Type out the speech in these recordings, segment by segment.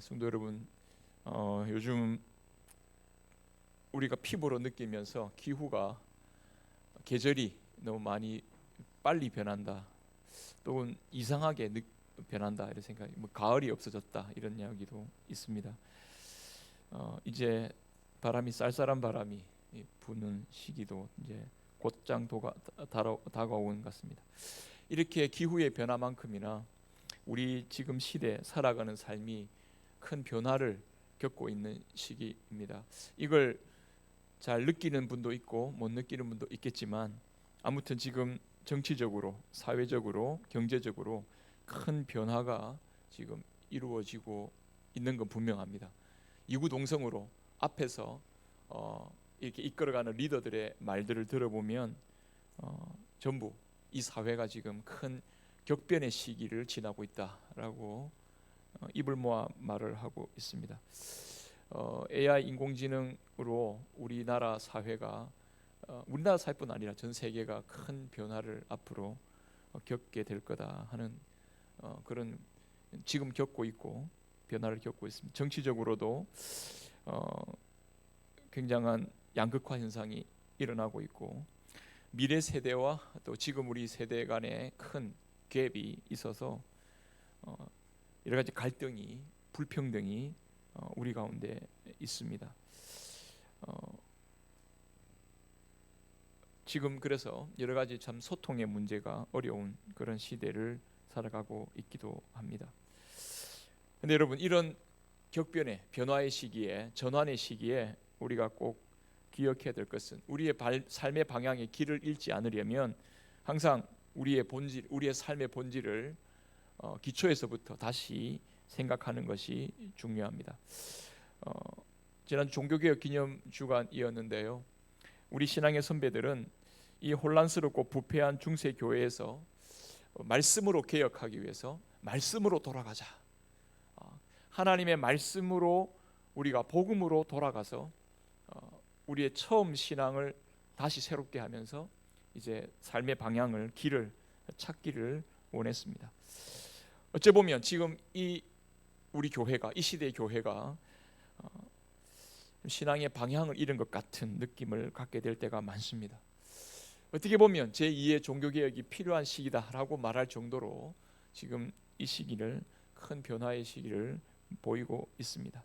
성도 여러분, 요즘 우리가 피부로 느끼면서 기후가 계절이 너무 많이 빨리 변한다, 또는 이상하게 변한다 이런 생각이, 가을이 없어졌다 이런 이야기도 있습니다. 이제 쌀쌀한 바람이 부는 시기도 이제 곧장 다가오는 것 같습니다. 이렇게 기후의 변화만큼이나 우리 지금 시대 살아가는 삶이 큰 변화를 겪고 있는 시기입니다. 이걸 잘 느끼는 분도 있고 못 느끼는 분도 있겠지만, 아무튼 지금 정치적으로, 사회적으로, 경제적으로 큰 변화가 지금 이루어지고 있는 건 분명합니다. 이구동성으로 앞에서 이렇게 이끌어가는 리더들의 말들을 들어보면 전부 이 사회가 지금 큰 격변의 시기를 지나고 있다라고 입을 모아 말을 하고 있습니다. AI 인공지능으로 우리나라 사회가 우리나라 사회뿐 아니라 전 세계가 큰 변화를 앞으로 겪게 될 거다 하는 그런, 지금 겪고 있고 변화를 겪고 있습니다. 정치적으로도 굉장한 양극화 현상이 일어나고 있고, 미래 세대와 또 지금 우리 세대 간의 큰 갭이 있어서 여러 가지 갈등이, 불평등이 우리 가운데 있습니다. 지금 그래서 여러 가지 참 소통의 문제가 어려운 그런 시대를 살아가고 있기도 합니다. 근데 여러분, 이런 격변의 변화의 시기에, 전환의 시기에 우리가 꼭 기억해야 될 것은, 우리의 삶의 방향의 길을 잃지 않으려면 항상 우리의 본질, 우리의 삶의 본질을 기초에서부터 다시 생각하는 것이 중요합니다. 지난 종교개혁 기념 주간이었는데요, 우리 신앙의 선배들은 이 혼란스럽고 부패한 중세 교회에서 말씀으로 개혁하기 위해서 말씀으로 돌아가자, 하나님의 말씀으로 우리가 복음으로 돌아가서 우리의 처음 신앙을 다시 새롭게 하면서 이제 삶의 방향을, 길을 찾기를 원했습니다. 어째 보면 지금 우리 교회가, 이 시대의 교회가 신앙의 방향을 잃은 것 같은 느낌을 갖게 될 때가 많습니다. 어떻게 보면 제2의 종교개혁이 필요한 시기다라고 말할 정도로 지금 이 시기를, 큰 변화의 시기를 보이고 있습니다.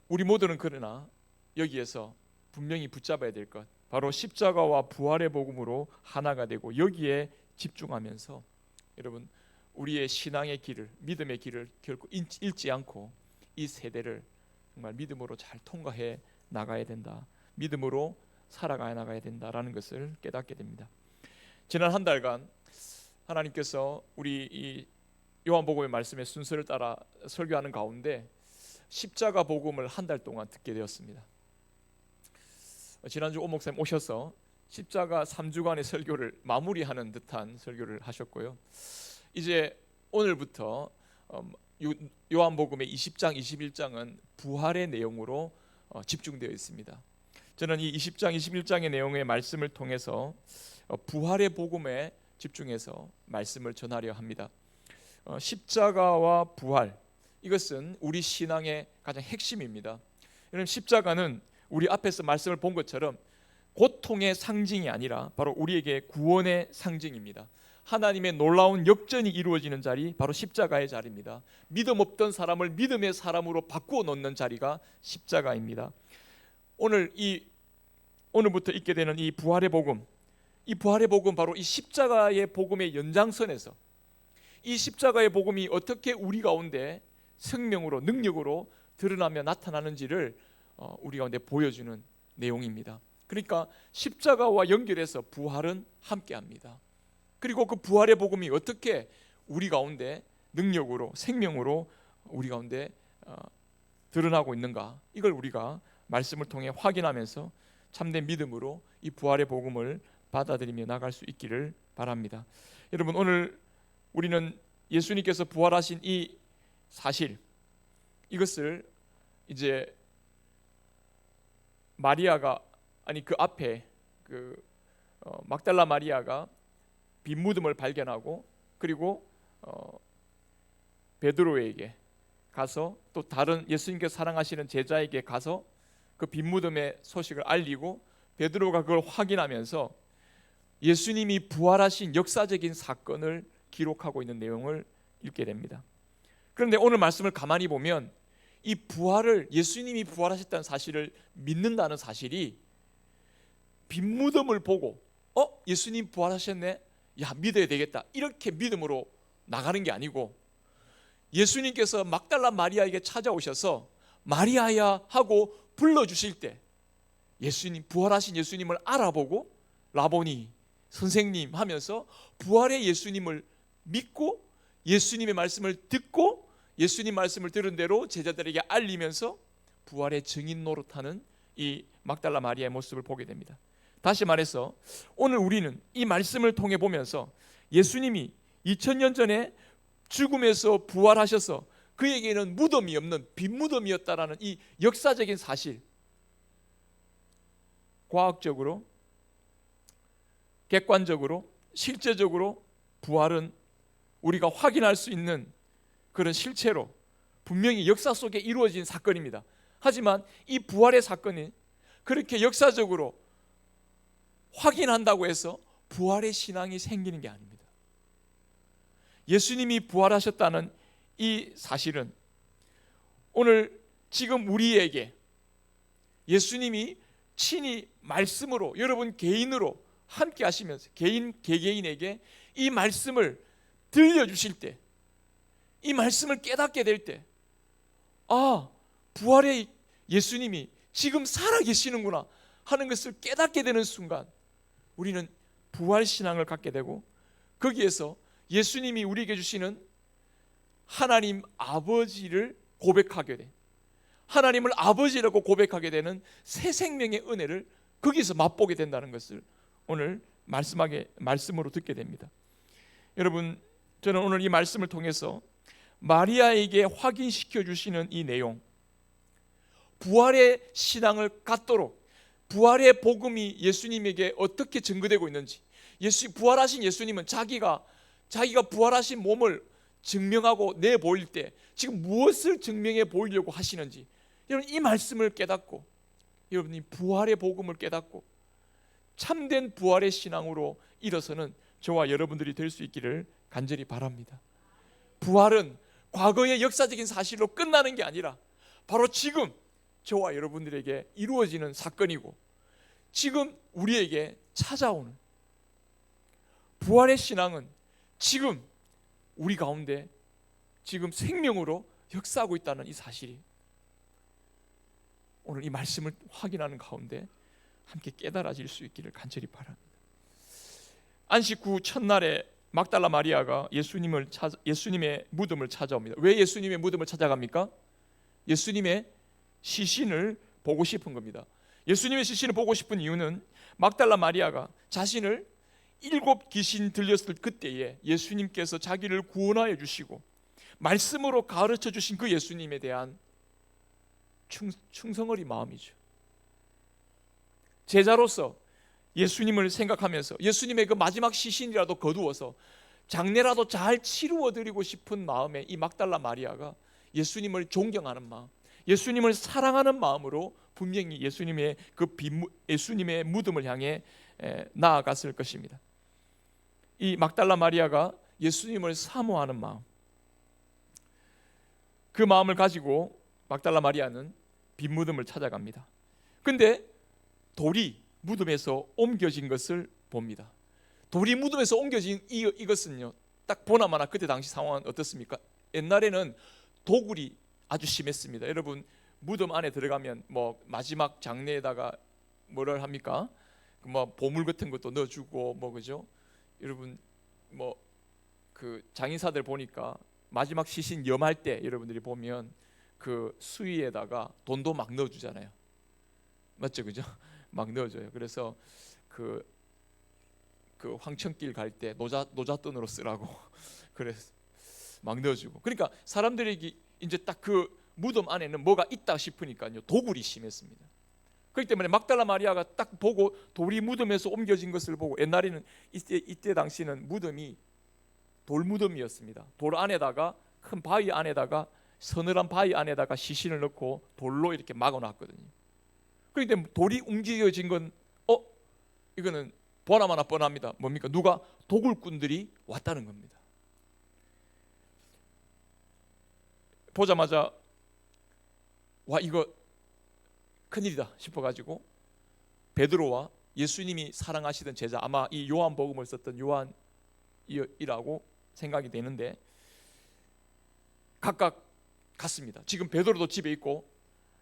우리 모두는 그러나 여기에서 분명히 붙잡아야 될 것, 바로 십자가와 부활의 복음으로 하나가 되고 여기에 집중하면서, 여러분, 우리의 신앙의 길을, 믿음의 길을 결코 잃지 않고 이 세대를 정말 믿음으로 잘 통과해 나가야 된다, 믿음으로 살아가 나가야 된다라는 것을 깨닫게 됩니다. 지난 한 달간 하나님께서 우리 이 요한복음의 말씀의 순서를 따라 설교하는 가운데 십자가 복음을 한 달 동안 듣게 되었습니다. 지난주 오 목사님 오셔서 십자가 3주간의 설교를 마무리하는 듯한 설교를 하셨고요, 이제 오늘부터 요한복음의 20장, 21장은 부활의 내용으로 집중되어 있습니다. 저는 이 20장, 21장의 내용의 말씀을 통해서 부활의 복음에 집중해서 말씀을 전하려 합니다. 십자가와 부활, 이것은 우리 신앙의 가장 핵심입니다. 여러분, 십자가는 우리 앞에서 말씀을 본 것처럼 고통의 상징이 아니라 바로 우리에게 구원의 상징입니다. 하나님의 놀라운 역전이 이루어지는 자리, 바로 십자가의 자리입니다. 믿음 없던 사람을 믿음의 사람으로 바꾸어 놓는 자리가 십자가입니다. 오늘부터 있게 되는 이 부활의 복음, 이 부활의 복음, 바로 이 십자가의 복음의 연장선에서 이 십자가의 복음이 어떻게 우리 가운데 생명으로, 능력으로 드러나며 나타나는지를 우리 가운데 보여주는 내용입니다. 그러니까 십자가와 연결해서 부활은 함께합니다. 그리고 그 부활의 복음이 어떻게 우리 가운데 능력으로, 생명으로 우리 가운데 드러나고 있는가, 이걸 우리가 말씀을 통해 확인하면서 참된 믿음으로 이 부활의 복음을 받아들이며 나갈 수 있기를 바랍니다. 여러분, 오늘 우리는 예수님께서 부활하신 이 사실, 이것을 이제 마리아가, 아니 그 앞에 막달라 마리아가 빈 무덤을 발견하고, 그리고 베드로에게 가서 또 다른 예수님께서 사랑하시는 제자에게 가서 그 빈 무덤의 소식을 알리고 베드로가 그걸 확인하면서 예수님이 부활하신 역사적인 사건을 기록하고 있는 내용을 읽게 됩니다. 그런데 오늘 말씀을 가만히 보면 이 부활을, 예수님이 부활하셨다는 사실을 믿는다는 사실이 빈 무덤을 보고 예수님 부활하셨네, 야 믿어야 되겠다, 이렇게 믿음으로 나가는 게 아니고, 예수님께서 막달라 마리아에게 찾아오셔서 마리아야 하고 불러주실 때 예수님, 부활하신 예수님을 알아보고 라보니, 선생님 하면서 부활의 예수님을 믿고 예수님의 말씀을 듣고 예수님 말씀을 들은 대로 제자들에게 알리면서 부활의 증인 노릇하는 이 막달라 마리아의 모습을 보게 됩니다. 다시 말해서 오늘 우리는 이 말씀을 통해 보면서 예수님이 2000년 전에 죽음에서 부활하셔서 그에게는 무덤이 없는 빈 무덤이었다라는 이 역사적인 사실, 과학적으로, 객관적으로, 실제적으로 부활은 우리가 확인할 수 있는 그런 실체로 분명히 역사 속에 이루어진 사건입니다. 하지만 이 부활의 사건이 그렇게 역사적으로 확인한다고 해서 부활의 신앙이 생기는 게 아닙니다. 예수님이 부활하셨다는 이 사실은 오늘 지금 우리에게 예수님이 친히 말씀으로 여러분 개인으로 함께 하시면서 개개인에게 이 말씀을 들려주실 때, 이 말씀을 깨닫게 될 때, 부활의 예수님이 지금 살아계시는구나 하는 것을 깨닫게 되는 순간 우리는 부활신앙을 갖게 되고, 거기에서 예수님이 우리에게 주시는 하나님 아버지를 고백하게 돼, 하나님을 아버지라고 고백하게 되는 새 생명의 은혜를 거기서 맛보게 된다는 것을 오늘 말씀으로 듣게 됩니다. 여러분, 저는 오늘 이 말씀을 통해서 마리아에게 확인시켜 주시는 이 내용, 부활의 신앙을 갖도록 부활의 복음이 예수님에게 어떻게 증거되고 있는지, 부활하신 예수님은 자기가 부활하신 몸을 증명하고 내보일 때 지금 무엇을 증명해 보이려고 하시는지, 여러분 이 말씀을 깨닫고 여러분이 부활의 복음을 깨닫고 참된 부활의 신앙으로 일어서는 저와 여러분들이 될 수 있기를 간절히 바랍니다. 부활은 과거의 역사적인 사실로 끝나는 게 아니라 바로 지금 저와 여러분들에게 이루어지는 사건이고, 지금 우리에게 찾아오는 부활의 신앙은 지금 우리 가운데 지금 생명으로 역사하고 있다는 이 사실이 오늘 이 말씀을 확인하는 가운데 함께 깨달아질 수 있기를 간절히 바랍니다. 안식 후 첫날에 막달라 마리아가 예수님의 무덤을 찾아옵니다. 왜 예수님의 무덤을 찾아갑니까? 예수님의 시신을 보고 싶은 겁니다. 예수님의 시신을 보고 싶은 이유는 막달라 마리아가 자신을 7 귀신 들렸을 그때에 예수님께서 자기를 구원하여 주시고 말씀으로 가르쳐 주신 그 예수님에 대한 충성어리 마음이죠. 제자로서 예수님을 생각하면서 예수님의 그 마지막 시신이라도 거두어서 장례라도 잘 치루어 드리고 싶은 마음에 이 막달라 마리아가 예수님을 존경하는 마음, 예수님을 사랑하는 마음으로 분명히 예수님의 예수님의 무덤을 향해 나아갔을 것입니다. 이 막달라 마리아가 예수님을 사모하는 마음, 그 마음을 가지고 막달라 마리아는 빈 무덤을 찾아갑니다. 근데 돌이 무덤에서 옮겨진 것을 봅니다. 돌이 무덤에서 옮겨진 이것은요, 딱 보나마나 그때 당시 상황은 어떻습니까? 옛날에는 도굴이 아주 심했습니다. 여러분 무덤 안에 들어가면 뭐 마지막 장례에다가 뭐를 합니까? 뭐 보물 같은 것도 넣어주고 뭐 그죠? 여러분 뭐 그 장의사들 보니까 마지막 시신 염할 때 여러분들이 보면 그 수위에다가 돈도 막 넣어주잖아요. 맞죠, 그죠? 막 넣어줘요. 그래서 그 황천길 갈 때 노잣돈으로 쓰라고 그래서 막 넣어주고. 그러니까 사람들이 이제 딱 그 무덤 안에는 뭐가 있다 싶으니까요, 도굴이 심했습니다. 그렇기 때문에 막달라 마리아가 딱 보고 돌이 무덤에서 옮겨진 것을 보고, 옛날에는 이때 당시는 무덤이 돌 무덤이었습니다. 돌 안에다가 큰 바위 안에다가 서늘한 바위 안에다가 시신을 넣고 돌로 이렇게 막아놨거든요. 그런데 돌이 움직여진 건 이거는 보나마나 뻔합니다. 뭡니까? 누가 도굴꾼들이 왔다는 겁니다. 보자마자 와 이거 큰일이다 싶어가지고 베드로와 예수님이 사랑하시던 제자, 아마 이 요한복음을 썼던 요한이라고 생각이 되는데 각각 갔습니다. 지금 베드로도 집에 있고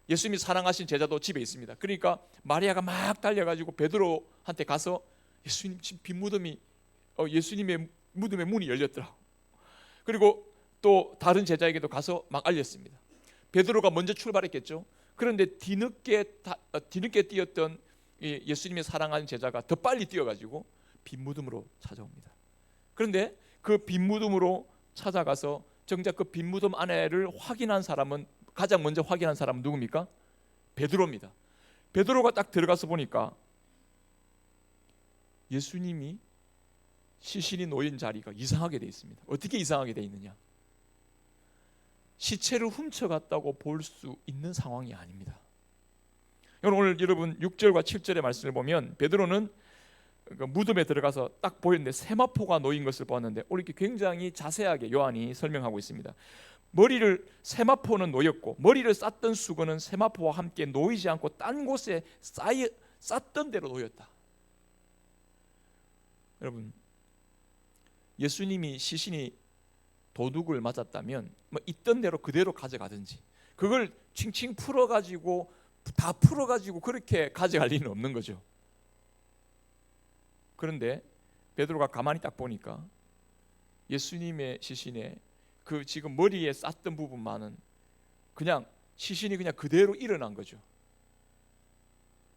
예수님이 사랑하신 제자도 집에 있습니다. 그러니까 마리아가 막 달려가지고 베드로한테 가서 예수님 지금 빈 무덤이 예수님의 무덤의 문이 열렸더라고. 그리고 또 다른 제자에게도 가서 막 알렸습니다. 베드로가 먼저 출발했겠죠. 그런데 뒤늦게 뛰었던 예수님의 사랑하는 제자가 더 빨리 뛰어가지고 빈 무덤으로 찾아옵니다. 그런데 그 빈 무덤으로 찾아가서 정작 그 빈 무덤 안에를 확인한 사람은, 가장 먼저 확인한 사람은 누굽니까? 베드로입니다. 베드로가 딱 들어가서 보니까 예수님이 시신이 놓인 자리가 이상하게 되어 있습니다. 어떻게 이상하게 되어 있느냐? 시체를 훔쳐갔다고 볼 수 있는 상황이 아닙니다. 오늘 여러분 6절과 7절의 말씀을 보면 베드로는 그 무덤에 들어가서 딱 보였는데 세마포가 놓인 것을 보았는데 이렇게 굉장히 자세하게 요한이 설명하고 있습니다. 세마포는 놓였고 머리를 쌌던 수건은 세마포와 함께 놓이지 않고 딴 곳에 쌌던 대로 놓였다. 여러분, 예수님이 시신이 도둑을 맞았다면 있던 대로 그대로 가져가든지 그걸 칭칭 풀어가지고 다 풀어가지고 그렇게 가져갈 리는 없는 거죠. 그런데 베드로가 가만히 딱 보니까 예수님의 시신에 그 지금 머리에 쌌던 부분만은 그냥 시신이 그냥 그대로 일어난 거죠.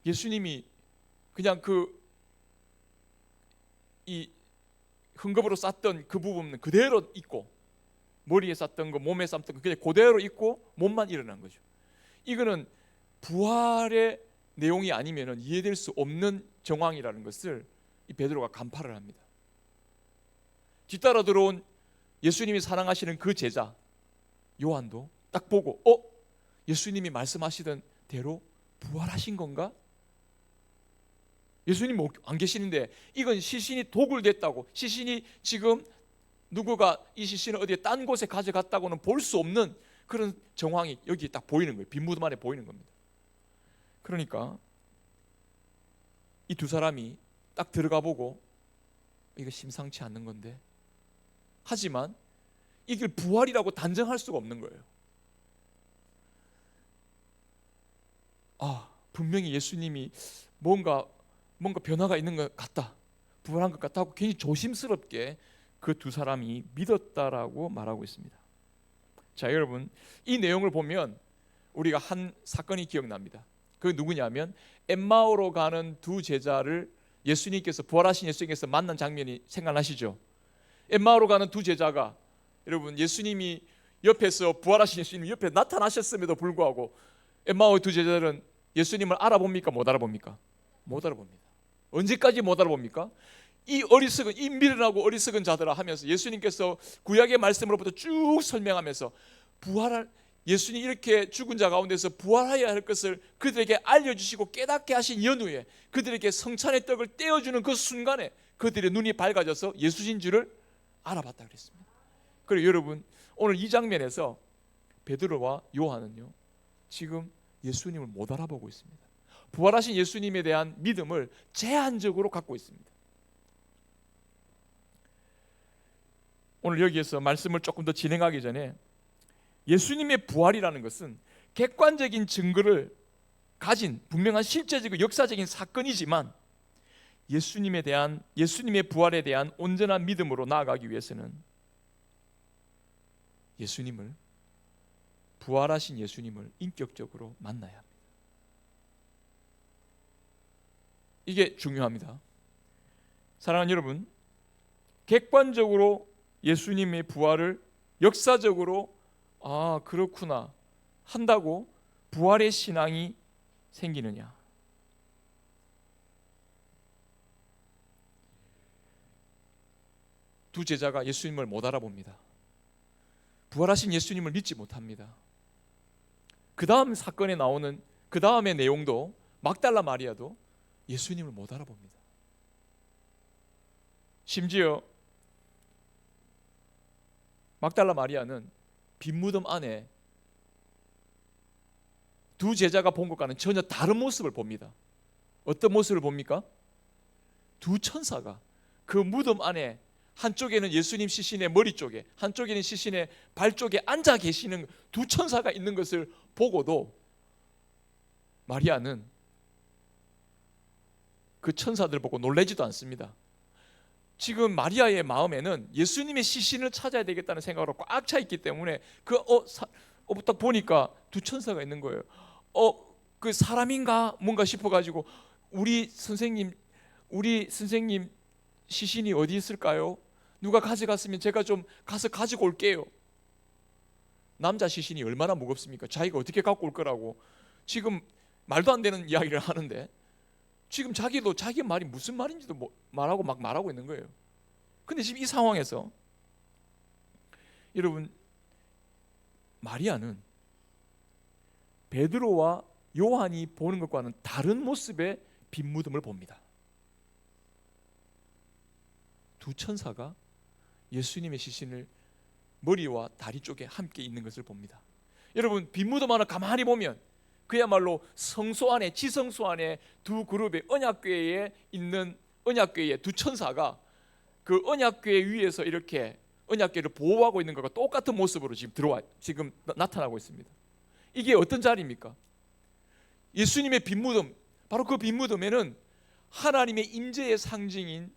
예수님이 그냥 이 헝겊으로 쌌던 그 부분은 그대로 있고 머리에 쌌던 거, 몸에 쌌던 거 그냥 그대로 있고 몸만 일어난 거죠. 이거는 부활의 내용이 아니면 이해될 수 없는 정황이라는 것을 이 베드로가 간파를 합니다. 뒤따라 들어온 예수님이 사랑하시는 그 제자 요한도 딱 보고 예수님이 말씀하시던 대로 부활하신 건가? 예수님 안 계시는데 이건 시신이 도굴됐다고, 시신이 지금 누구가 이 시신을 어디에 딴 곳에 가져갔다고는 볼 수 없는 그런 정황이 여기 딱 보이는 거예요. 빈 무덤 안에 보이는 겁니다. 그러니까 이 두 사람이 딱 들어가 보고 이거 심상치 않는 건데, 하지만 이걸 부활이라고 단정할 수가 없는 거예요. 분명히 예수님이 뭔가 변화가 있는 것 같다, 부활한 것 같다 하고 괜히 조심스럽게 그 두 사람이 믿었다라고 말하고 있습니다. 자, 여러분, 이 내용을 보면 우리가 한 사건이 기억납니다. 그게 누구냐면 엠마오로 가는 두 제자를 예수님께서, 부활하신 예수님께서 만난 장면이 생각나시죠? 엠마오로 가는 두 제자가, 여러분, 예수님이 옆에서, 부활하신 예수님이 옆에 나타나셨음에도 불구하고 엠마오의 두 제자들은 예수님을 알아봅니까? 못 알아봅니까? 못 알아봅니다. 언제까지 못 알아봅니까? 이 미련하고 어리석은 자들아 하면서 예수님께서 구약의 말씀으로부터 쭉 설명하면서 예수님이 이렇게 죽은 자 가운데서 부활하여야 할 것을 그들에게 알려주시고 깨닫게 하신 연후에 그들에게 성찬의 떡을 떼어주는 그 순간에 그들의 눈이 밝아져서 예수신 줄을 알아봤다 그랬습니다. 그리고 여러분, 오늘 이 장면에서 베드로와 요한은요 지금 예수님을 못 알아보고 있습니다. 부활하신 예수님에 대한 믿음을 제한적으로 갖고 있습니다. 오늘 여기에서 말씀을 조금 더 진행하기 전에 예수님의 부활이라는 것은 객관적인 증거를 가진 분명한 실제적이고 역사적인 사건이지만 예수님의 부활에 대한 온전한 믿음으로 나아가기 위해서는 부활하신 예수님을 인격적으로 만나야 합니다. 이게 중요합니다. 사랑하는 여러분, 객관적으로 예수님의 부활을 역사적으로 그렇구나 한다고 부활의 신앙이 생기느냐? 두 제자가 예수님을 못 알아봅니다. 부활하신 예수님을 믿지 못합니다. 그 다음 사건에 나오는 그 다음의 내용도 막달라 마리아도 예수님을 못 알아봅니다. 심지어 막달라 마리아는 빈 무덤 안에 두 제자가 본 것과는 전혀 다른 모습을 봅니다. 어떤 모습을 봅니까? 두 천사가 그 무덤 안에, 한쪽에는 예수님 시신의 머리 쪽에, 한쪽에는 시신의 발 쪽에 앉아 계시는 두 천사가 있는 것을 보고도 마리아는 그 천사들 보고 놀라지도 않습니다. 지금 마리아의 마음에는 예수님의 시신을 찾아야 되겠다는 생각으로 꽉 차 있기 때문에 딱 보니까 두 천사가 있는 거예요. 그 사람인가 뭔가 싶어가지고 우리 선생님 시신이 어디 있을까요? 누가 가져갔으면 제가 좀 가서 가지고 올게요. 남자 시신이 얼마나 무겁습니까? 자기가 어떻게 갖고 올 거라고 지금 말도 안 되는 이야기를 하는데, 지금 자기도 자기 말이 무슨 말인지도 말하고 막 말하고 있는 거예요. 근데 지금 이 상황에서 여러분, 마리아는 베드로와 요한이 보는 것과는 다른 모습의 빈 무덤을 봅니다. 두 천사가 예수님의 시신을 머리와 다리 쪽에 함께 있는 것을 봅니다. 여러분, 빈 무덤 하나 가만히 보면 그야말로 성소 안에, 지성소 안에 두 그룹의 언약궤에 있는 언약궤의 두 천사가 그 언약궤 위에서 이렇게 언약궤를 보호하고 있는 것과 똑같은 모습으로 지금 나타나고 있습니다. 이게 어떤 자리입니까? 예수님의 빈 무덤, 바로 그 빈 무덤에는 하나님의 임재의 상징인,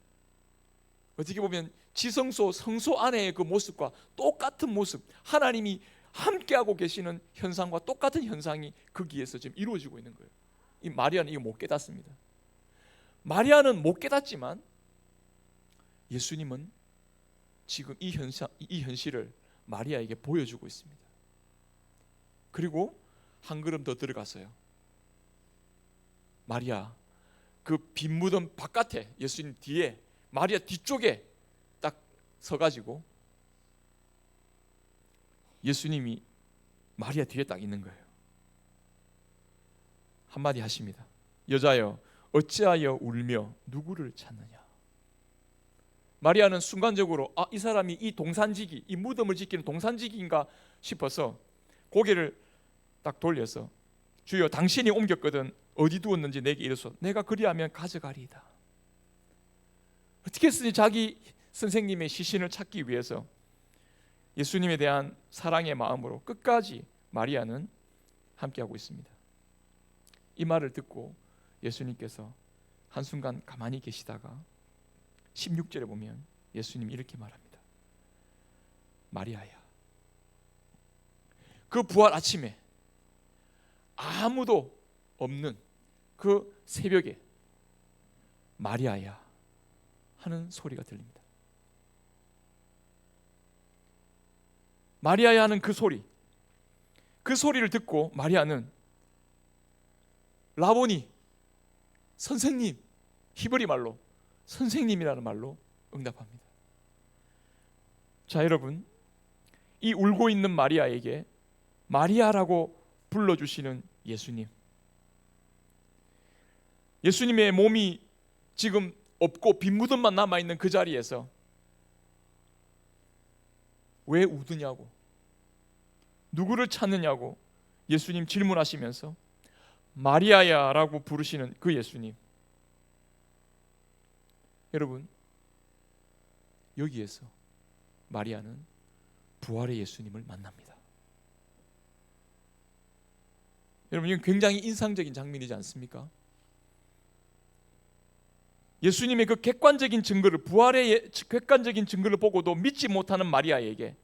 어떻게 보면 지성소, 성소 안의 그 모습과 똑같은 모습, 하나님이 함께하고 계시는 현상과 똑같은 현상이 거기에서 지금 이루어지고 있는 거예요. 이 마리아는 이거 못 깨닫습니다. 마리아는 못 깨닫지만 예수님은 지금 이 현실을 마리아에게 보여주고 있습니다. 그리고 한 걸음 더 들어가서요, 마리아, 그 빈 무덤 바깥에, 예수님 뒤에, 마리아 뒤쪽에 딱 서가지고 예수님이 마리아 뒤에 딱 있는 거예요. 한마디 하십니다. 여자여, 어찌하여 울며 누구를 찾느냐? 마리아는 순간적으로 이 사람이 이 동산지기, 이 무덤을 지키는 동산지기인가 싶어서 고개를 딱 돌려서 주여, 당신이 옮겼거든 어디 두었는지 내게 이르소. 내가 그리하면 가져가리이다. 어떻게 했으니 자기 선생님의 시신을 찾기 위해서 예수님에 대한 사랑의 마음으로 끝까지 마리아는 함께하고 있습니다. 이 말을 듣고 예수님께서 한순간 가만히 계시다가 16절에 보면 예수님이 이렇게 말합니다. 마리아야. 그 부활 아침에 아무도 없는 그 새벽에 마리아야 하는 소리가 들립니다. 마리아야 하는 그 소리를 듣고 마리아는 라보니, 선생님, 히브리 말로 선생님이라는 말로 응답합니다. 자, 여러분, 이 울고 있는 마리아에게 마리아라고 불러주시는 예수님의 몸이 지금 없고 빈 무덤만 남아있는 그 자리에서 왜 우느냐고, 누구를 찾느냐고 예수님 질문하시면서 마리아야 라고 부르시는 그 예수님, 여러분, 여기에서 마리아는 부활의 예수님을 만납니다. 여러분, 이건 굉장히 인상적인 장면이지 않습니까? 예수님의 그 객관적인 증거를, 부활의 객관적인 증거를 보고도 믿지 못하는 마리아에게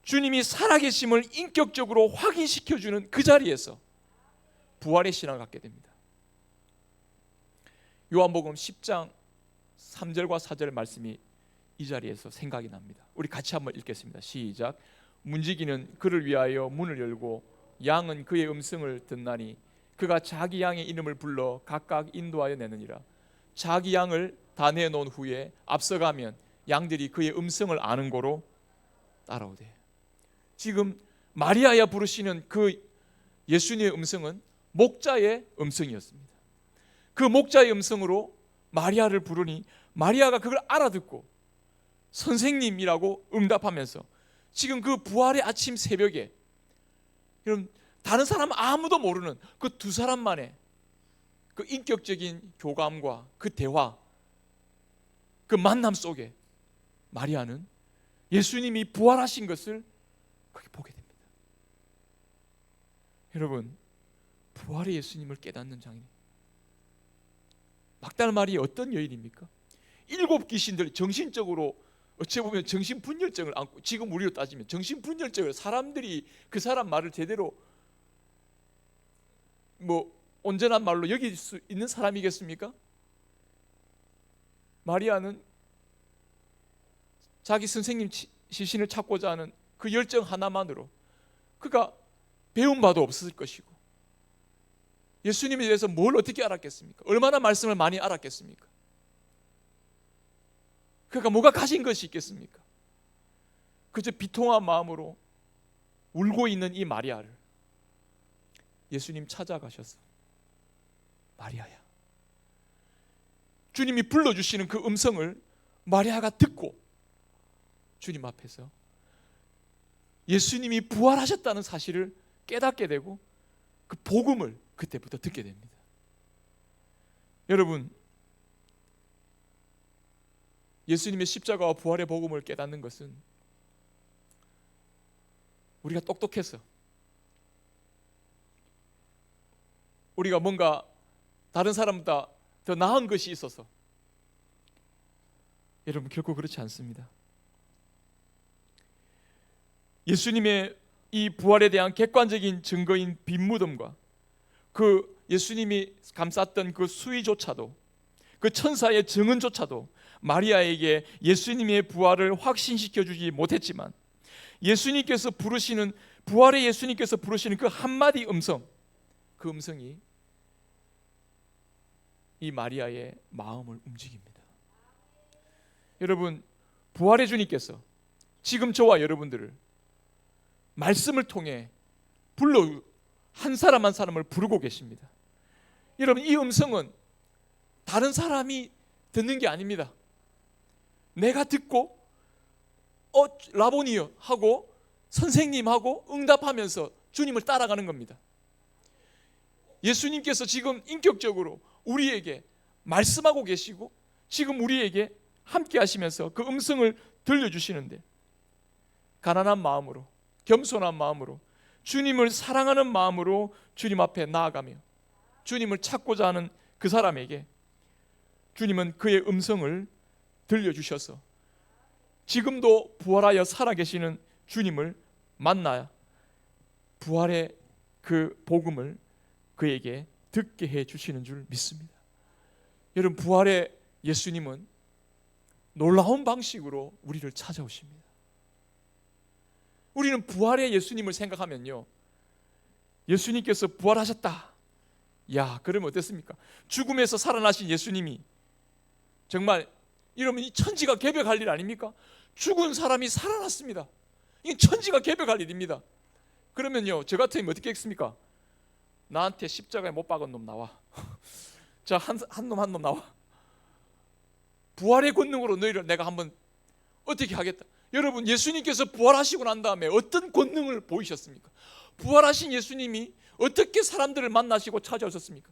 주님이 살아계심을 인격적으로 확인시켜주는 그 자리에서 부활의 신앙을 갖게 됩니다. 요한복음 10장 3절과 4절 말씀이 이 자리에서 생각이 납니다. 우리 같이 한번 읽겠습니다. 시작. 문지기는 그를 위하여 문을 열고 양은 그의 음성을 듣나니 그가 자기 양의 이름을 불러 각각 인도하여 내느니라. 자기 양을 다 내놓은 후에 앞서가면 양들이 그의 음성을 아는 고로 따라오되. 지금 마리아야 부르시는 그 예수님의 음성은 목자의 음성이었습니다. 그 목자의 음성으로 마리아를 부르니 마리아가 그걸 알아듣고 선생님이라고 응답하면서 지금 그 부활의 아침 새벽에 여러분 다른 사람 아무도 모르는 그 두 사람만의 그 인격적인 교감과 그 대화, 그 만남 속에 마리아는 예수님이 부활하신 것을 거기 보게 됩니다. 여러분, 부활의 예수님을 깨닫는 장면, 막달 마리아 어떤 여인입니까? 7 귀신들 정신적으로 어찌 보면 정신분열증을 안고, 지금 우리로 따지면 정신분열증을, 사람들이 그 사람 말을 제대로 온전한 말로 여길 수 있는 사람이겠습니까? 마리아는 자기 선생님 시신을 찾고자 하는 그 열정 하나만으로 그가 배운 바도 없었을 것이고 예수님에 대해서 뭘 어떻게 알았겠습니까? 얼마나 말씀을 많이 알았겠습니까? 그가 뭐가 가진 것이 있겠습니까? 그저 비통한 마음으로 울고 있는 이 마리아를 예수님 찾아가셔서 마리아야, 주님이 불러주시는 그 음성을 마리아가 듣고 주님 앞에서 예수님이 부활하셨다는 사실을 깨닫게 되고 그 복음을 그때부터 듣게 됩니다. 여러분, 예수님의 십자가와 부활의 복음을 깨닫는 것은 우리가 똑똑해서, 우리가 뭔가 다른 사람보다 더 나은 것이 있어서, 여러분 결코 그렇지 않습니다. 예수님의 이 부활에 대한 객관적인 증거인 빈 무덤과 그 예수님이 감쌌던 그 수위조차도, 그 천사의 증언조차도 마리아에게 예수님의 부활을 확신시켜 주지 못했지만 예수님께서 부르시는, 부활의 예수님께서 부르시는 그 한마디 음성, 그 음성이 이 마리아의 마음을 움직입니다. 여러분, 부활의 주님께서 지금 저와 여러분들을 말씀을 통해 불러 한 사람 한 사람을 부르고 계십니다. 여러분, 이 음성은 다른 사람이 듣는 게 아닙니다. 내가 듣고 라보니요 하고 선생님하고 응답하면서 주님을 따라가는 겁니다. 예수님께서 지금 인격적으로 우리에게 말씀하고 계시고 지금 우리에게 함께 하시면서 그 음성을 들려주시는데, 가난한 마음으로, 겸손한 마음으로, 주님을 사랑하는 마음으로 주님 앞에 나아가며 주님을 찾고자 하는 그 사람에게 주님은 그의 음성을 들려주셔서 지금도 부활하여 살아계시는 주님을 만나야 부활의 그 복음을 그에게 듣게 해 주시는 줄 믿습니다. 여러분, 부활의 예수님은 놀라운 방식으로 우리를 찾아오십니다. 우리는 부활의 예수님을 생각하면요, 예수님께서 부활하셨다, 야, 그러면 어땠습니까? 죽음에서 살아나신 예수님이 정말 이러면 이 천지가 개벽할 일 아닙니까? 죽은 사람이 살아났습니다. 이게 천지가 개벽할 일입니다. 그러면요, 저 같으면 어떻게 했습니까? 나한테 십자가에 못 박은 놈 나와. 자, 한 놈 나와. 부활의 권능으로 너희를 내가 한번 어떻게 하겠다. 여러분, 예수님께서 부활하시고 난 다음에 어떤 권능을 보이셨습니까? 부활하신 예수님이 어떻게 사람들을 만나시고 찾아오셨습니까?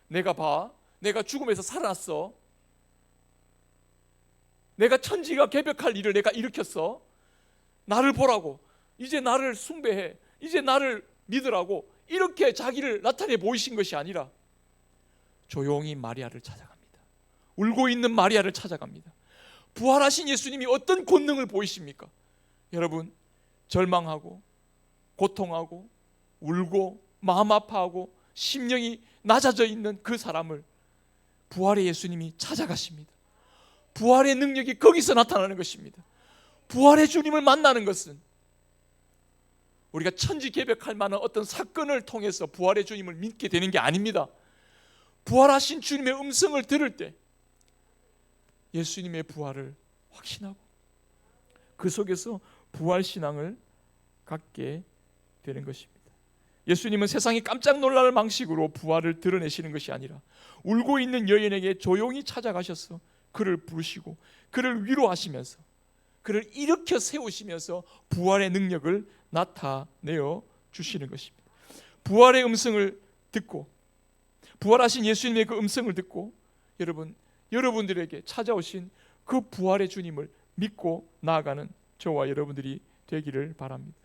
내가 봐, 내가 죽음에서 살아났어. 내가 천지가 개벽할 일을 내가 일으켰어. 나를 보라고, 이제 나를 숭배해, 이제 나를 믿으라고, 이렇게 자기를 나타내 보이신 것이 아니라 조용히 마리아를 찾아갑니다. 울고 있는 마리아를 찾아갑니다. 부활하신 예수님이 어떤 권능을 보이십니까? 여러분, 절망하고 고통하고 울고 마음 아파하고 심령이 낮아져 있는 그 사람을 부활의 예수님이 찾아가십니다. 부활의 능력이 거기서 나타나는 것입니다. 부활의 주님을 만나는 것은 우리가 천지개벽할 만한 어떤 사건을 통해서 부활의 주님을 믿게 되는 게 아닙니다. 부활하신 주님의 음성을 들을 때 예수님의 부활을 확신하고 그 속에서 부활신앙을 갖게 되는 것입니다. 예수님은 세상이 깜짝 놀랄 방식으로 부활을 드러내시는 것이 아니라 울고 있는 여인에게 조용히 찾아가셔서 그를 부르시고 그를 위로하시면서 그를 일으켜 세우시면서 부활의 능력을 나타내어 주시는 것입니다. 부활의 음성을 듣고, 부활하신 예수님의 그 음성을 듣고 여러분들에게 찾아오신 그 부활의 주님을 믿고 나아가는 저와 여러분들이 되기를 바랍니다.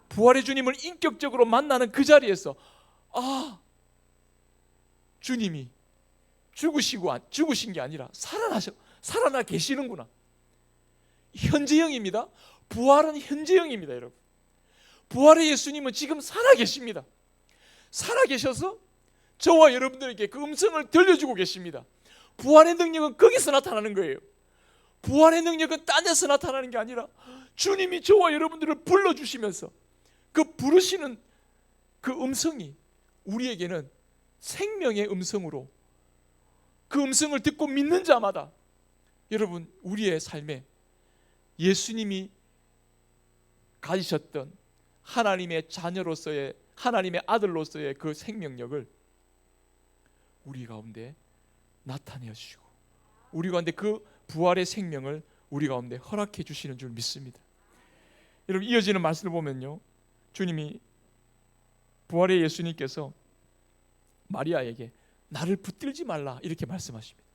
부활의 주님을 인격적으로 만나는 그 자리에서 주님이 죽으신 게 아니라 살아나 계시는구나. 현재형입니다. 부활은 현재형입니다, 여러분. 부활의 예수님은 지금 살아 계십니다. 살아 계셔서 저와 여러분들에게 그 음성을 들려주고 계십니다. 부활의 능력은 거기서 나타나는 거예요. 부활의 능력은 딴 데서 나타나는 게 아니라 주님이 저와 여러분들을 불러주시면서 그 부르시는 그 음성이 우리에게는 생명의 음성으로, 그 음성을 듣고 믿는 자마다 여러분 우리의 삶에 예수님이 가지셨던 하나님의 자녀로서의, 하나님의 아들로서의 그 생명력을 우리 가운데 나타내어 주시고 우리 가운데 그 부활의 생명을 우리 가운데 허락해 주시는 줄 믿습니다. 여러분 이어지는 말씀을 보면요, 주님이, 부활의 예수님께서 마리아에게 나를 붙들지 말라 이렇게 말씀하십니다.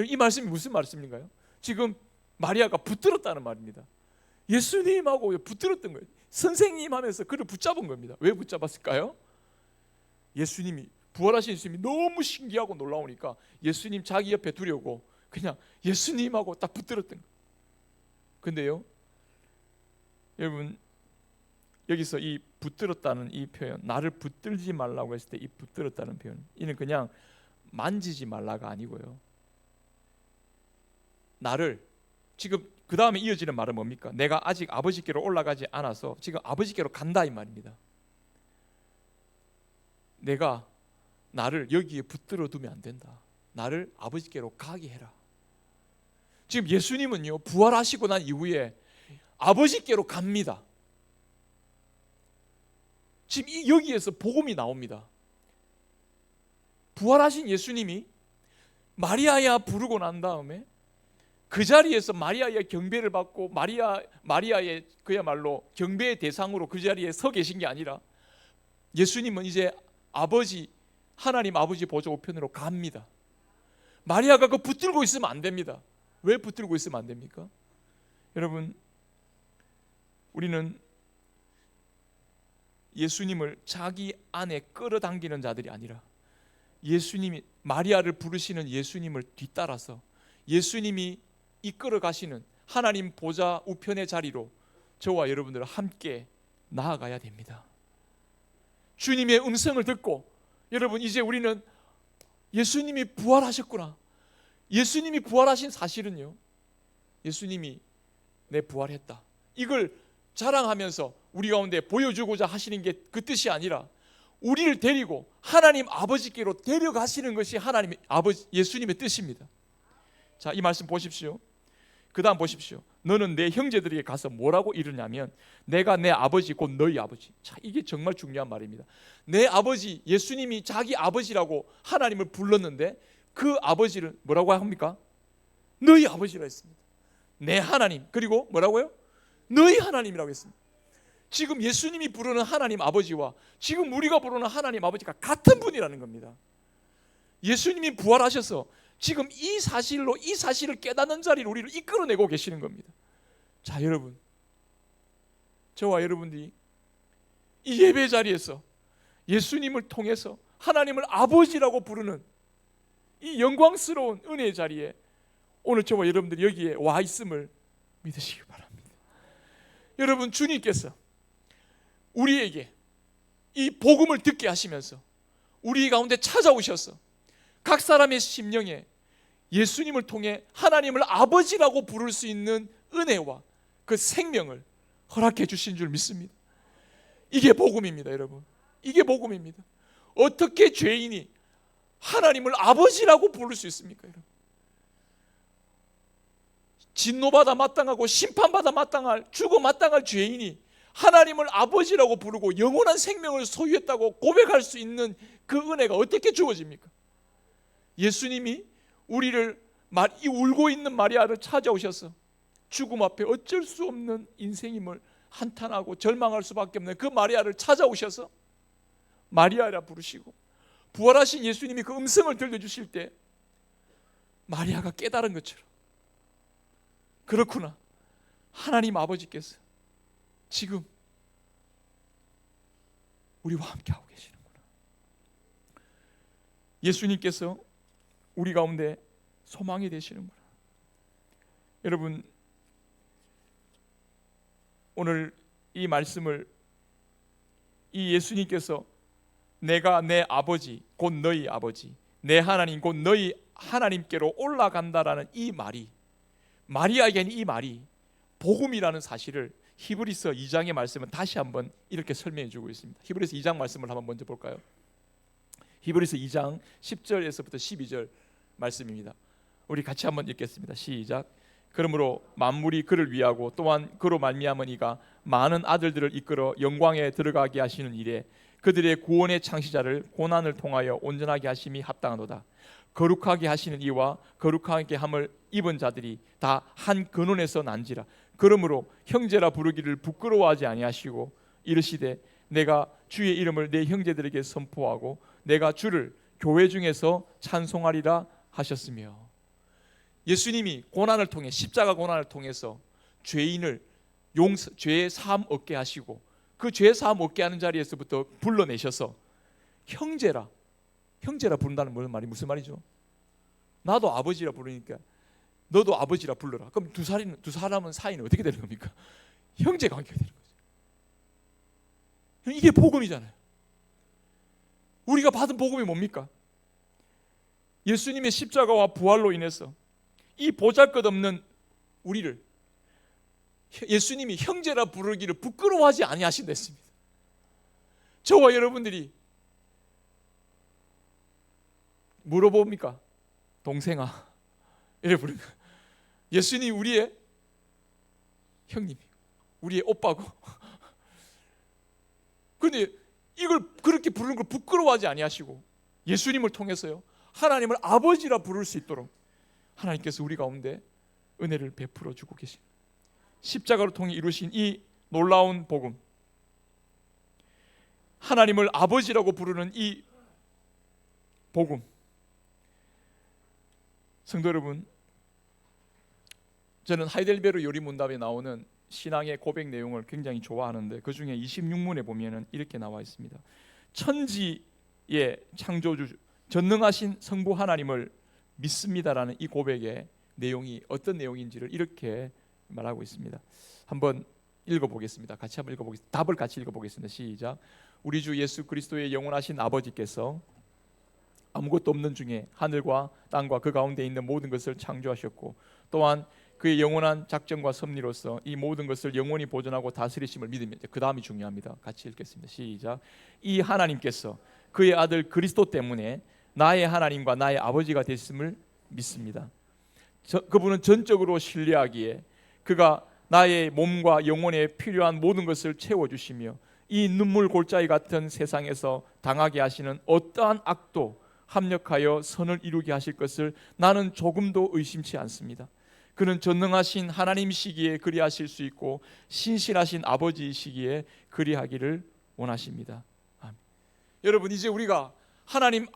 이 말씀이 무슨 말씀인가요? 지금 마리아가 붙들었다는 말입니다. 예수님하고 붙들었던 거예요. 선생님 하면서 그를 붙잡은 겁니다. 왜 붙잡았을까요? 예수님이, 부활하신 예수님이 너무 신기하고 놀라우니까 예수님 자기 옆에 두려고 그냥 예수님하고 딱 붙들었던 거예요. 근데요, 여러분 여기서 이 붙들었다는 이 표현, 나를 붙들지 말라고 했을 때 이 붙들었다는 표현, 이는 그냥 만지지 말라가 아니고요, 나를, 지금 그 다음에 이어지는 말은 뭡니까? 내가 아직 아버지께로 올라가지 않아서 지금 아버지께로 간다 이 말입니다. 내가 나를 여기에 붙들어 두면 안 된다. 나를 아버지께로 가게 해라. 지금 예수님은요, 부활하시고 난 이후에 아버지께로 갑니다. 지금 여기에서 복음이 나옵니다. 부활하신 예수님이 마리아야 부르고 난 다음에 그 자리에서 마리아의 경배를 받고 마리아의 그야말로 경배의 대상으로 그 자리에 서 계신 게 아니라 예수님은 이제 아버지, 하나님 아버지 보좌 우편으로 갑니다. 마리아가 그 붙들고 있으면 안 됩니다. 왜 붙들고 있으면 안 됩니까? 여러분, 우리는 예수님을 자기 안에 끌어당기는 자들이 아니라 예수님이, 마리아를 부르시는 예수님을 뒤따라서 예수님이 이끌어 가시는 하나님 보좌 우편의 자리로 저와 여러분들은 함께 나아가야 됩니다. 주님의 음성을 듣고, 여러분 이제 우리는 예수님이 부활하셨구나, 예수님이 부활하신 사실은요, 예수님이 내 부활했다, 이걸 자랑하면서 우리 가운데 보여주고자 하시는 게 그 뜻이 아니라 우리를 데리고 하나님 아버지께로 데려가시는 것이 하나님 아버지 예수님의 뜻입니다. 자, 이 말씀 보십시오. 그 다음 보십시오. 너는 내 형제들에게 가서 뭐라고 이르냐면 내가 내 아버지 곧 너희 아버지. 자, 이게 정말 중요한 말입니다. 내 아버지, 예수님이 자기 아버지라고 하나님을 불렀는데 그 아버지를 뭐라고 합니까? 너희 아버지라 했습니다. 내 하나님, 그리고 뭐라고요? 너희 하나님이라고 했습니다. 지금 예수님이 부르는 하나님 아버지와 지금 우리가 부르는 하나님 아버지가 같은 분이라는 겁니다. 예수님이 부활하셔서 지금 이 사실을 깨닫는 자리로 우리를 이끌어내고 계시는 겁니다. 자, 여러분, 저와 여러분들이 이 예배 자리에서 예수님을 통해서 하나님을 아버지라고 부르는 이 영광스러운 은혜의 자리에 오늘 저와 여러분들이 여기에 와 있음을 믿으시기 바랍니다. 여러분, 주님께서 우리에게 이 복음을 듣게 하시면서 우리 가운데 찾아오셔서 각 사람의 심령에 예수님을 통해 하나님을 아버지라고 부를 수 있는 은혜와 그 생명을 허락해 주신 줄 믿습니다. 이게 복음입니다, 여러분. 이게 복음입니다. 어떻게 죄인이 하나님을 아버지라고 부를 수 있습니까, 여러분? 진노받아 마땅하고 심판받아 마땅할, 죽어 마땅할 죄인이 하나님을 아버지라고 부르고 영원한 생명을 소유했다고 고백할 수 있는 그 은혜가 어떻게 주어집니까? 예수님이 우리를 이 울고 있는 마리아를 찾아오셔서 죽음 앞에 어쩔 수 없는 인생임을 한탄하고 절망할 수밖에 없는 그 마리아를 찾아오셔서 마리아라 부르시고, 부활하신 예수님이 그 음성을 들려주실 때 마리아가 깨달은 것처럼, 그렇구나, 하나님 아버지께서 지금 우리와 함께하고 계시는구나. 예수님께서 우리 가운데 소망이 되시는구나. 여러분, 오늘 이 말씀을, 이 예수님께서 내가 내 아버지 곧 너희 아버지, 내 하나님 곧 너희 하나님께로 올라간다라는 이 말이, 마리아에게는 이 말이 복음이라는 사실을 히브리서 2장의 말씀은 다시 한번 이렇게 설명해 주고 있습니다. 히브리서 2장 말씀을 한번 먼저 볼까요? 히브리서 2장 10절에서부터 12절 말씀입니다. 우리 같이 한번 읽겠습니다. 시작. 그러므로 만물이 그를 위하고 또한 그로 말미암은 이가 많은 아들들을 이끌어 영광에 들어가게 하시는 일에 그들의 구원의 창시자를 고난을 통하여 온전하게 하심이 합당하도다. 거룩하게 하시는 이와 거룩하게 함을 입은 자들이 다 한 근원에서 난지라. 그러므로 형제라 부르기를 부끄러워하지 아니하시고 이르시되 내가 주의 이름을 내 형제들에게 선포하고 내가 주를 교회 중에서 찬송하리라 하셨으며, 예수님이 고난을 통해, 십자가 고난을 통해서 죄인을 죄의 사함 얻게 하시고 그 죄의 사함 얻게 하는 자리에서부터 불러내셔서 형제라 부른다는 무슨 말이죠? 나도 아버지라 부르니까 너도 아버지라 불러라. 그럼 두 사람은 사이는 어떻게 되는 겁니까? 형제 관계가 되는 거죠. 이게 복음이잖아요. 우리가 받은 복음이 뭡니까? 예수님의 십자가와 부활로 인해서 이 보잘것없는 우리를 예수님이 형제라 부르기를 부끄러워하지 아니하신다 했습니다. 저와 여러분들이 물어봅니까? 동생아 이래 부르는 거예요. 예수님이 우리의 형님, 우리의 오빠고. 그런데 이걸 그렇게 부르는 걸 부끄러워하지 아니하시고 예수님을 통해서요 하나님을 아버지라 부를 수 있도록 하나님께서 우리 가운데 은혜를 베풀어 주고 계십니다. 십자가를 통해 이루신 이 놀라운 복음, 하나님을 아버지라고 부르는 이 복음, 성도 여러분, 저는 하이델베르 요리문답에 나오는 신앙의 고백 내용을 굉장히 좋아하는데 그 중에 26문에 보면은 이렇게 나와 있습니다. 천지의 창조주 전능하신 성부 하나님을 믿습니다라는 이 고백의 내용이 어떤 내용인지를 이렇게 말하고 있습니다. 한번 읽어보겠습니다. 같이 한번 읽어보겠습니다. 답을 같이 읽어보겠습니다. 시작. 우리 주 예수 그리스도의 영원하신 아버지께서 아무것도 없는 중에 하늘과 땅과 그 가운데 있는 모든 것을 창조하셨고 또한 그의 영원한 작정과 섭리로서 이 모든 것을 영원히 보존하고 다스리심을 믿으며, 그 다음이 중요합니다. 같이 읽겠습니다. 시작. 이 하나님께서 그의 아들 그리스도 때문에 나의 하나님과 나의 아버지가 됐음을 믿습니다. 그분은 전적으로 신뢰하기에 그가 나의 몸과 영혼에 필요한 모든 것을 채워주시며 이 눈물 골짜기 같은 세상에서 당하게 하시는 어떠한 악도 합력하여 선을 이루게 하실 것을 나는 조금도 의심치 않습니다. 그는 전능하신 하나님이시기에 그리하실 수 있고 신실하신 아버지이시기에 그리하기를 원하십니다. 아멘. 여러분, 이제 우리가 하나님을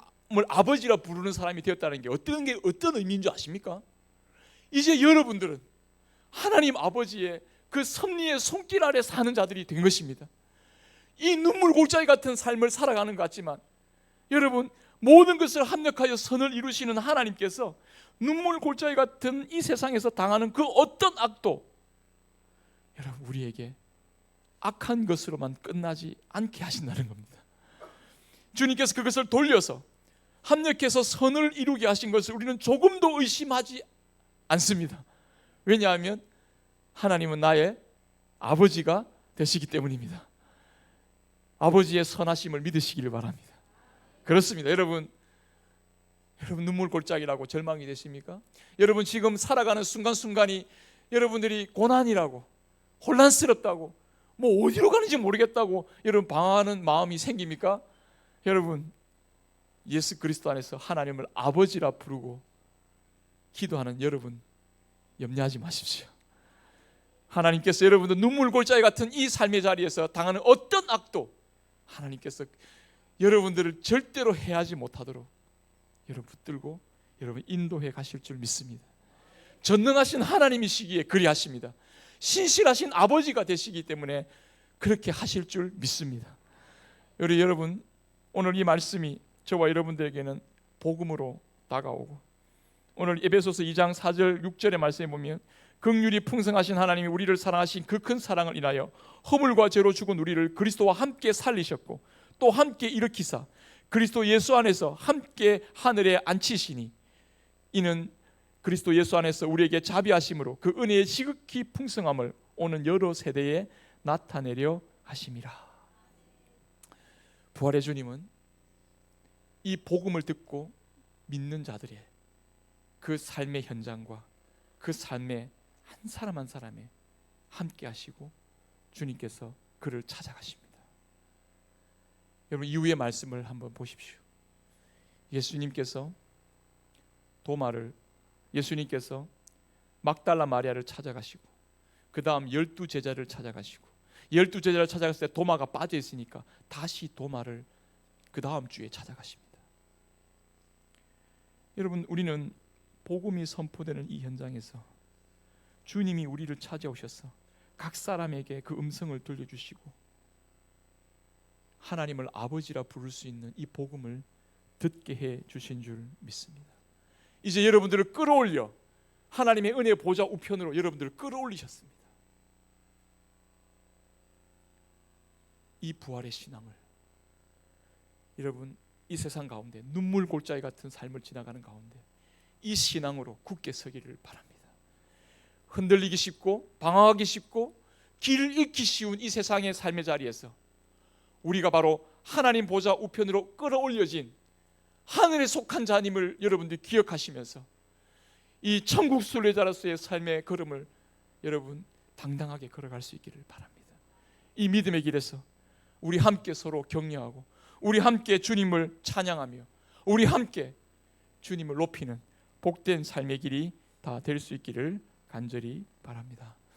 아버지라 부르는 사람이 되었다는 게 어떤 의미인 줄 아십니까? 이제 여러분들은 하나님 아버지의 그 섭리의 손길 아래 사는 자들이 된 것입니다. 이 눈물 골짜기 같은 삶을 살아가는 것 같지만 여러분, 모든 것을 합력하여 선을 이루시는 하나님께서 눈물 골짜기 같은 이 세상에서 당하는 그 어떤 악도 여러분 우리에게 악한 것으로만 끝나지 않게 하신다는 겁니다. 주님께서 그것을 돌려서 합력해서 선을 이루게 하신 것을 우리는 조금도 의심하지 않습니다. 왜냐하면 하나님은 나의 아버지가 되시기 때문입니다. 아버지의 선하심을 믿으시기를 바랍니다. 그렇습니다. 여러분 눈물 골짜기라고 절망이 되십니까? 여러분 지금 살아가는 순간순간이 여러분들이 고난이라고 혼란스럽다고 뭐 어디로 가는지 모르겠다고 여러분 방황하는 마음이 생깁니까? 여러분, 예수 그리스도 안에서 하나님을 아버지라 부르고 기도하는 여러분, 염려하지 마십시오. 하나님께서 여러분들 눈물 골짜기 같은 이 삶의 자리에서 당하는 어떤 악도 하나님께서 여러분들을 절대로 해하지 못하도록 여러분 붙들고 여러분 인도해 가실 줄 믿습니다. 전능하신 하나님이시기에 그리하십니다. 신실하신 아버지가 되시기 때문에 그렇게 하실 줄 믿습니다. 우리 여러분, 오늘 이 말씀이 저와 여러분들에게는 복음으로 다가오고, 오늘 에베소서 2장 4절 6절의 말씀에 보면 긍휼이 풍성하신 하나님이 우리를 사랑하신 그 큰 사랑을 인하여 허물과 죄로 죽은 우리를 그리스도와 함께 살리셨고 또 함께 일으키사 그리스도 예수 안에서 함께 하늘에 앉히시니 이는 그리스도 예수 안에서 우리에게 자비하심으로 그 은혜의 지극히 풍성함을 오는 여러 세대에 나타내려 하심이라. 부활의 주님은 이 복음을 듣고 믿는 자들의 그 삶의 현장과 그 삶의 한 사람 한 사람에 함께 하시고 주님께서 그를 찾아가십니다. 여러분, 이후의 말씀을 한번 보십시오. 예수님께서 막달라 마리아를 찾아가시고 그 다음 12제자를 찾아가시고 12제자를 찾아갔을 때 도마가 빠져 있으니까 다시 도마를 그 다음 주에 찾아가십니다. 여러분, 우리는 복음이 선포되는 이 현장에서 주님이 우리를 찾아오셔서 각 사람에게 그 음성을 들려주시고 하나님을 아버지라 부를 수 있는 이 복음을 듣게 해 주신 줄 믿습니다. 이제 여러분들을 끌어올려 하나님의 은혜의 보좌 우편으로 여러분들을 끌어올리셨습니다. 이 부활의 신앙을 여러분, 이 세상 가운데 눈물 골짜기 같은 삶을 지나가는 가운데 이 신앙으로 굳게 서기를 바랍니다. 흔들리기 쉽고 방황하기 쉽고 길 잃기 쉬운 이 세상의 삶의 자리에서 우리가 바로 하나님 보좌 우편으로 끌어올려진 하늘에 속한 자님을 여러분들이 기억하시면서 이 천국 순례자로서의 삶의 걸음을 여러분 당당하게 걸어갈 수 있기를 바랍니다. 이 믿음의 길에서 우리 함께 서로 격려하고 우리 함께 주님을 찬양하며 우리 함께 주님을 높이는 복된 삶의 길이 다 될 수 있기를 간절히 바랍니다.